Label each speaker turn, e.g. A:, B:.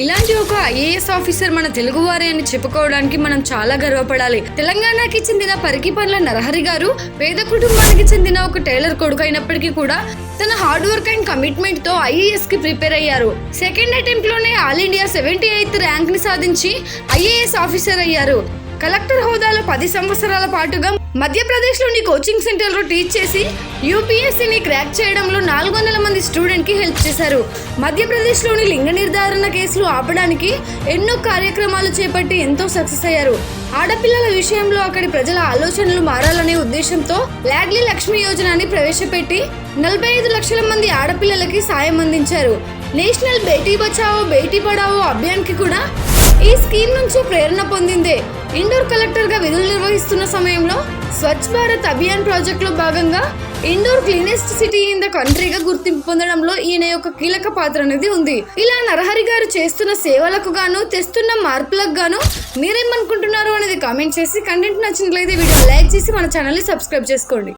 A: ఇలాంటి ఒక IAS officer మన తెలుగువారే అని చెప్పుకోవడానికి మనం చాలా గర్వపడాలి. తెలంగాణకి చెందిన పరికి పనుల నరహరి గారు పేద కుటుంబానికి చెందిన ఒక టైలర్ కొడుకు అయినప్పటికీ కూడా తన హార్డ్ వర్క్ అండ్ కమిట్మెంట్ తో ఐఏఎస్ కి ప్రిపేర్ అయ్యారు. సెకండ్ అటెంప్ట్ లోనే ఆల్ ఇండియా 78th ర్యాంక్ ని సాధించి ఐఏఎస్ ఆఫీసర్ అయ్యారు. కలెక్టర్ హోదాలో 10 సంవత్సరాల పాటుగా మధ్యప్రదేశ్ లోని కోచింగ్ సెంటర్ లో టీచ్ చేసి యూపీఎస్సీని క్రాక్ చేయడంలో 400 మంది స్టూడెంట్ కి హెల్ప్ చేశారు. మధ్యప్రదేశ్ లోని లింగ నిర్ధారణ కేసులు ఆపడానికి ఎన్నో కార్యక్రమాలు చేపట్టి ఎంతో సక్సెస్ అయ్యారు. ఆడపిల్లల విషయంలో అక్కడి ప్రజల ఆలోచనలు మారాలనే ఉద్దేశంతో లాడ్లీ లక్ష్మి యోజనని ప్రవేశపెట్టి 45 లక్షల మంది ఆడపిల్లలకి సాయం అందించారు. నేషనల్ బేటీ బచావో బేటీ పడావో అభియాన్ కి కూడా ఈ స్కీమ్ నుంచి ప్రేరణ పొందిందే. ఇండోర్ కలెక్టర్ గా విధులు నిర్వహిస్తున్న సమయంలో స్వచ్ఛ భారత్ అభియాన్ ప్రాజెక్ట్ లో భాగంగా Indore cleanest city in the కంట్రీగా గుర్తింపు పొందడంలో ఈయన యొక్క కీలక పాత్ర అనేది ఉంది. ఇలా నరహరి గారు చేస్తున్న సేవలకు గాను తెస్తున్న మార్పులకు గాను మీరేమనుకుంటున్నారు అనేది కామెంట్ చేసి, కంటెంట్ నచ్చినట్లయితే వీడియో లైక్ చేసి మన ఛానల్ ని సబ్స్క్రైబ్ చేసుకోండి.